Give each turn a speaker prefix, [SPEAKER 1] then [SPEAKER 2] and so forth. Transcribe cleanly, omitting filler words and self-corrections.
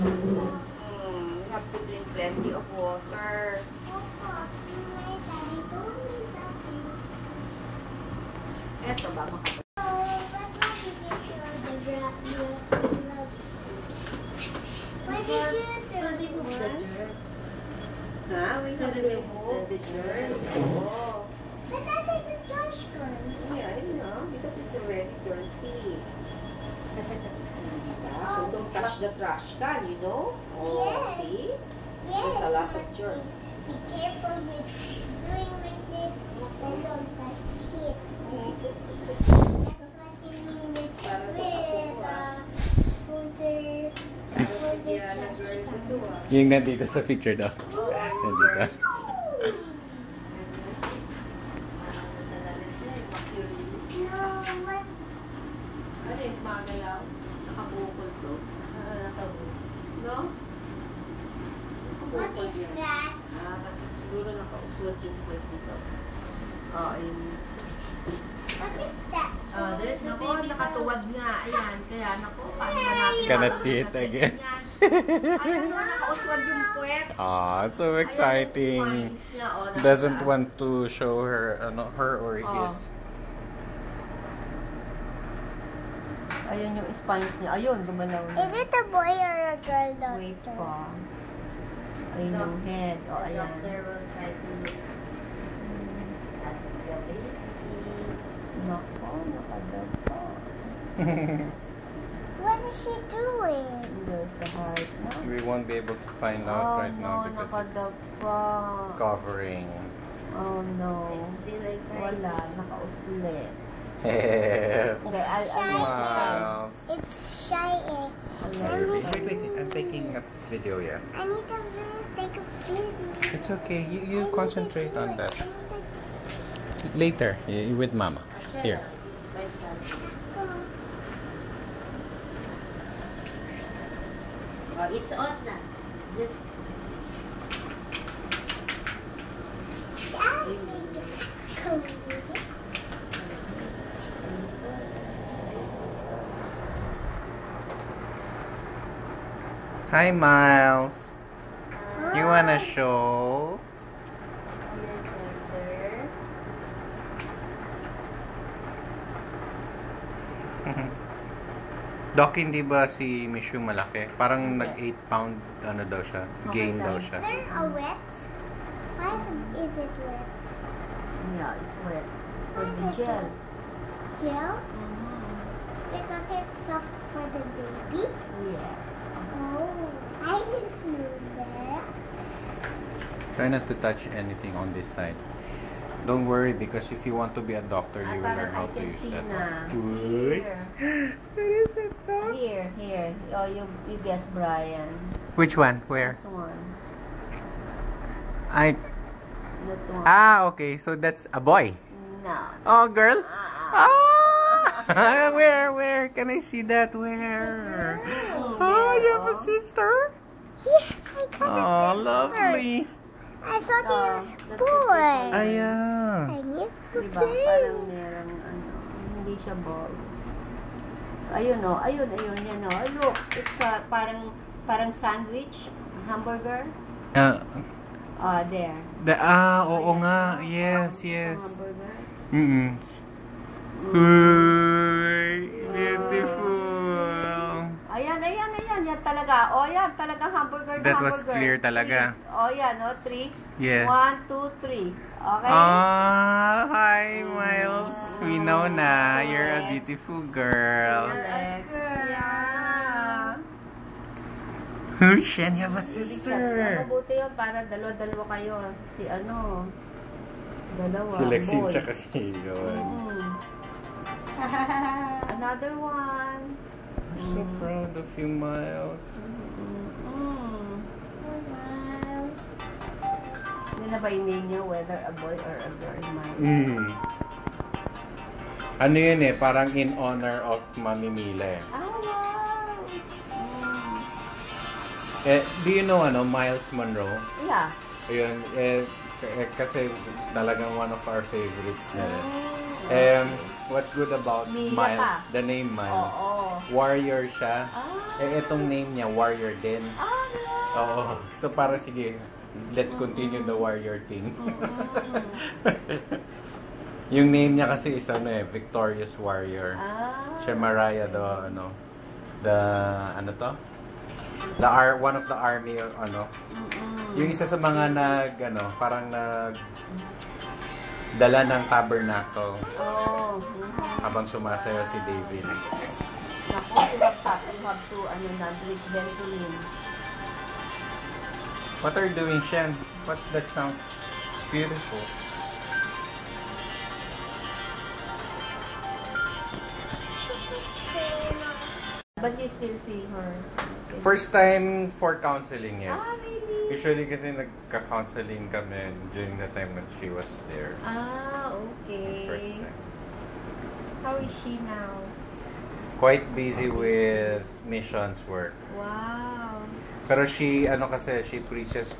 [SPEAKER 1] You have to drink plenty of water. Eto ba? We have to remove the germs. Oh.
[SPEAKER 2] But that is a trash can.
[SPEAKER 1] Yeah, I know, because it's already dirty. So don't touch the trash can, you know? Oh,
[SPEAKER 2] Yes.
[SPEAKER 1] see?
[SPEAKER 2] Yes.
[SPEAKER 1] There's a lot of germs.
[SPEAKER 2] Be careful with doing like this and don't touch it. That's what you mean with fooder trash can.
[SPEAKER 3] Yung nandito sa picture daw. Nandito.
[SPEAKER 2] No, what?
[SPEAKER 1] Ano yung magalaw? Nakabukol to? No?
[SPEAKER 2] What is that?
[SPEAKER 1] Kasi siguro nakauswag yung kwet dito. Ayun.
[SPEAKER 2] What is that?
[SPEAKER 4] There's the
[SPEAKER 1] Nako,
[SPEAKER 4] baby
[SPEAKER 1] nakatuwad nga. Ayan, kaya nako, paano na natin
[SPEAKER 3] Cannot see it again.
[SPEAKER 1] Ayan na, nakauswag yung puwet.
[SPEAKER 3] It's so exciting. Doesn't want to show her, her or his.
[SPEAKER 1] Ayun yung spines niya. Ayun, gumalaw na.
[SPEAKER 2] Is it a boy or a girl, doctor?
[SPEAKER 1] Wait pa. Ayun yung head.
[SPEAKER 4] The
[SPEAKER 1] Ayan.
[SPEAKER 4] doctor will try to add the baby.
[SPEAKER 1] Nako, nakadapa.
[SPEAKER 2] What is she doing?
[SPEAKER 1] There's the heart na.
[SPEAKER 3] We won't be able to find out right now because it's
[SPEAKER 1] nakadapa.
[SPEAKER 3] covering.
[SPEAKER 1] Oh no.
[SPEAKER 4] It's still exciting.
[SPEAKER 1] Wala, nakausli.
[SPEAKER 3] Hey.
[SPEAKER 1] Okay, I'll
[SPEAKER 3] Wow.
[SPEAKER 2] It's shy.
[SPEAKER 3] I'm taking a video, yeah.
[SPEAKER 2] I need to take a video.
[SPEAKER 3] It's okay. You concentrate on that. Later, with Mama. Here.
[SPEAKER 4] It's by son. Oh, it's off na. Just
[SPEAKER 3] Hi, Miles. You wanna show? Doc, hindi ba si Mishu malaki? Parang nag-8 pound ano daw siya, gain daw siya.
[SPEAKER 2] Is there a wet? Why is it wet?
[SPEAKER 1] Yeah, it's wet. For
[SPEAKER 2] Why
[SPEAKER 1] the
[SPEAKER 2] is it
[SPEAKER 1] gel.
[SPEAKER 2] wet? Gel? Because it's soft for the baby?
[SPEAKER 1] Yes.
[SPEAKER 2] Oh, I didn't know that.
[SPEAKER 3] Try not to touch anything on this side. Don't worry, because if you want to be a doctor, you will learn how to use that. Uy.
[SPEAKER 1] Here.
[SPEAKER 3] What is it, Doc?
[SPEAKER 1] Here. Oh, you guess, Brian.
[SPEAKER 3] Which one? Where?
[SPEAKER 1] This one.
[SPEAKER 3] I.
[SPEAKER 1] That one.
[SPEAKER 3] Okay. So that's a boy.
[SPEAKER 1] No.
[SPEAKER 3] Oh, girl. Where? Can I see that? Where? Oh, you have a sister?
[SPEAKER 2] Yes, I got
[SPEAKER 3] Oh,
[SPEAKER 2] a sister.
[SPEAKER 3] lovely.
[SPEAKER 2] I thought he was
[SPEAKER 1] that's
[SPEAKER 2] boy.
[SPEAKER 3] Ayan.
[SPEAKER 2] And you
[SPEAKER 1] Diba? Parang merang hindi siya balls. Ayun o, ayun, yan o. Look, it's parang sandwich, hamburger. There.
[SPEAKER 3] Oo nga. Yes.
[SPEAKER 1] Hamburger.
[SPEAKER 3] Uy, beautiful.
[SPEAKER 1] Ayan. Yan talaga. Yan talaga hamburger na
[SPEAKER 3] That
[SPEAKER 1] hamburger.
[SPEAKER 3] was clear talaga.
[SPEAKER 1] 3. Yan, 3.
[SPEAKER 3] Yes.
[SPEAKER 1] 1, 2, 3. Okay?
[SPEAKER 3] Hi, Miles. We know na. You're a beautiful girl.
[SPEAKER 1] Relax. Yeah.
[SPEAKER 3] Shen, you have a sister.
[SPEAKER 1] Mabuti yun para dalawa kayo. Dalawa.
[SPEAKER 3] Si Lexine
[SPEAKER 1] boy.
[SPEAKER 3] siya kasi yun.
[SPEAKER 1] Another one.
[SPEAKER 3] I'm so proud of you, Miles.
[SPEAKER 1] Hindi na ba i-name niyo whether a boy or a girl, Mike?
[SPEAKER 3] Ano yun parang in honor of Mami Mila
[SPEAKER 1] Wow!
[SPEAKER 3] Do you know Miles Monroe?
[SPEAKER 1] Yeah.
[SPEAKER 3] Ayun, kasi talagang one of our favorites na rin. What's good about
[SPEAKER 1] Mila
[SPEAKER 3] Miles,
[SPEAKER 1] ka.
[SPEAKER 3] the name Miles,
[SPEAKER 1] Oo.
[SPEAKER 3] warrior siya.
[SPEAKER 1] Ah.
[SPEAKER 3] Itong name niya, warrior din.
[SPEAKER 1] Ah, no.
[SPEAKER 3] Oo. So, para sige, let's continue the warrior thing. Yung name niya kasi is Victorious Warrior.
[SPEAKER 1] Ah.
[SPEAKER 3] Siya Mariah, one of the army, yung isa sa mga parang dala ng tabernacle
[SPEAKER 1] Oh.
[SPEAKER 3] habang sumasayaw si David.
[SPEAKER 1] Naku, you have to, drink Ventolin.
[SPEAKER 3] What are you doing, Shen? What's that sound? It's beautiful.
[SPEAKER 1] But you still see her?
[SPEAKER 3] First time for counseling, yes.
[SPEAKER 1] Ah, really?
[SPEAKER 3] Usually kasi nagka-counseling kami during the time when she was there.
[SPEAKER 1] Ah, okay.
[SPEAKER 3] First time.
[SPEAKER 1] How is she now?
[SPEAKER 3] Quite busy with missions work.
[SPEAKER 1] Wow.
[SPEAKER 3] Pero she preaches